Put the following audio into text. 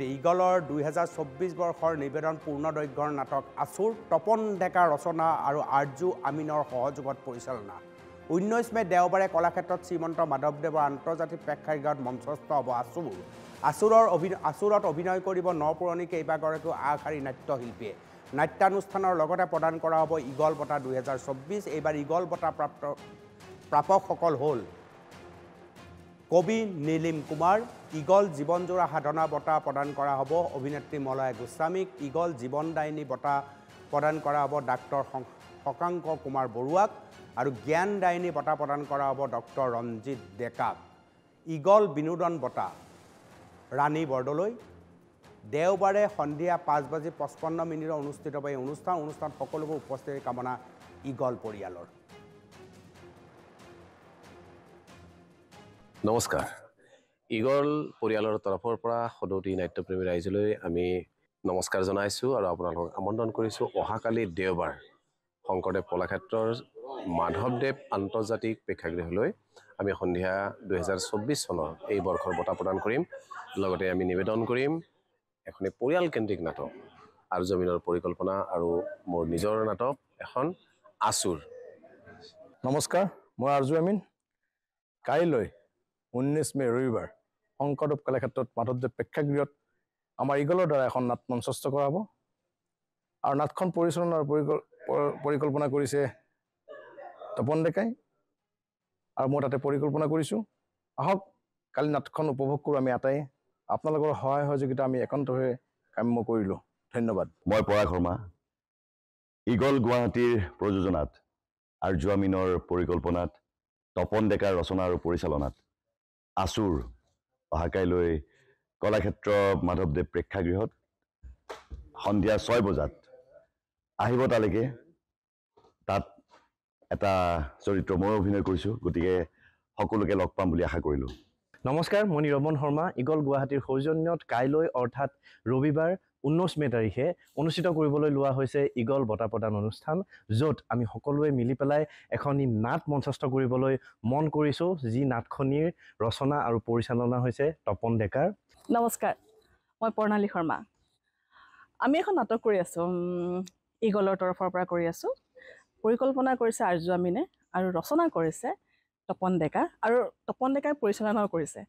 ইগলৰ 2024 বৰ্ষৰ নিবেদন পূৰ্ণদৈৰ্ঘ্যৰ নাটক আছুৰ তপন ডেকা ৰচনা আৰু আৰজু আমিনৰ সহযোগত পৰিচালনা 19 মে দেওবাৰে কলাক্ষেত্ৰত শ্ৰীমন্ত মাধৱদেৱৰ আন্তৰ্জাতিক প্ৰেক্ষাগৃহত মঞ্চস্থ হ'ব আছুৰত অভিনয় কৰিব নপুৰণি কেইবাগৰাকীও আগশাৰী নাট্যশিল্পীয়ে নাট্যানুষ্ঠানৰ লগতে প্ৰদান কৰা হ'ব ইগল বঁটা 2024 এইবাৰ ইগল বঁটা প্ৰাপকসকল হ'ল কবি নীলিম কুমাৰ ইগল জীৱনজোৰা সাধনা বঁটা প্ৰদান কৰা হ'ব অভিনেত্ৰী মলয়া গোস্বামীক ইগল জীৱনদায়িনী বঁটা প্ৰদান কৰা হ'ব ডাক্তৰ শশাংক কুমাৰ বৰুৱাক আৰু জ্ঞানদায়িনী বঁটা প্ৰদান কৰা হ'ব ডক্টৰ ৰঞ্জিত ডেকাক ইগল বিনোদন বঁটা ৰাণী বৰদলৈ দেওবাৰে সন্ধিয়া 5:55 অনুষ্ঠিত হ'ব এই অনুষ্ঠানত সকলোবোৰ উপস্থিতিৰ কামনা ইগল পৰিয়ালৰ। নমস্কাৰ ইগল পৰিয়ালৰ তৰফৰ পৰা সদৌতি নাট্যপ্ৰেমী ৰাইজলৈ আমি নমস্কাৰ জনাইছোঁ আৰু আপোনালোকক আমন্ত্ৰণ কৰিছোঁ অহাকালি দেওবাৰ শংকৰদেৱ কলাক্ষেত্ৰৰ মাধৱদেৱ আন্তৰ্জাতিক প্ৰেক্ষাগৃহলৈ আমি সন্ধিয়া 2024 চনৰ এই বৰ্ষৰ বঁটা প্ৰদান কৰিম লগতে আমি নিবেদন কৰিম এখন পৰিয়ালকেন্দ্ৰিক নাটক আৰজু আমিনৰ পৰিকল্পনা আৰু মোৰ নিজৰ নাটক এখন আছুৰ। নমস্কাৰ মই আৰজু আমিন কাইলৈ 19 মে ৰবিবাৰ শংকৰদেৱ কলাক্ষেত্ৰত মাধৱদেৱ প্ৰেক্ষাগৃহত আমাৰ ইগলৰ দ্বাৰা এখন নাট মঞ্চস্থ কৰা হ'ব আৰু নাটখন পৰিচালনা আৰু পৰিকল্পনা কৰিছে তপন ডেকাই আৰু মই তাতে পৰিকল্পনা কৰিছোঁ। আহক কালি নাটখন উপভোগ কৰোঁ আমি আটাই আপোনালোকৰ সহায় সহযোগিতা আমি একান্তভাৱে কাম্য কৰিলোঁ। ধন্যবাদ। মই পৰাগ শৰ্মা ইগল গুৱাহাটীৰ প্ৰযোজনাত আৰজু আমিনৰ পৰিকল্পনাত তপন ডেকাৰ ৰচনা আৰু পৰিচালনাত আছুৰ অহাকাইলৈ কলাক্ষেত্ৰ মাধৱদেৱ প্ৰেক্ষাগৃহত সন্ধিয়া 6 বজাত আহিব তালৈকে তাত এটা চৰিত্ৰ মই অভিনয় কৰিছোঁ গতিকে সকলোকে লগ পাম বুলি আশা কৰিলোঁ। নমস্কাৰ মই নিৰমন শৰ্মা ইগল গুৱাহাটীৰ সৌজন্যত কাইলৈ অৰ্থাৎ ৰবিবাৰ 19 মে তাৰিখে অনুষ্ঠিত কৰিবলৈ লোৱা হৈছে ইগল বঁটা প্ৰদান অনুষ্ঠান য'ত আমি সকলোৱে মিলি পেলাই এখনি নাট মঞ্চস্থ কৰিবলৈ মন কৰিছোঁ যি নাটখনিৰ ৰচনা আৰু পৰিচালনা হৈছে তপন ডেকাৰ। নমস্কাৰ মই প্ৰণালী শৰ্মা আমি এখন নাটক কৰি আছোঁ ইগলৰ তৰফৰ পৰা কৰি আছোঁ পৰিকল্পনা কৰিছে আৰজু আমিনে আৰু ৰচনা কৰিছে তপন ডেকা আৰু তপন ডেকাই পৰিচালনাও কৰিছে।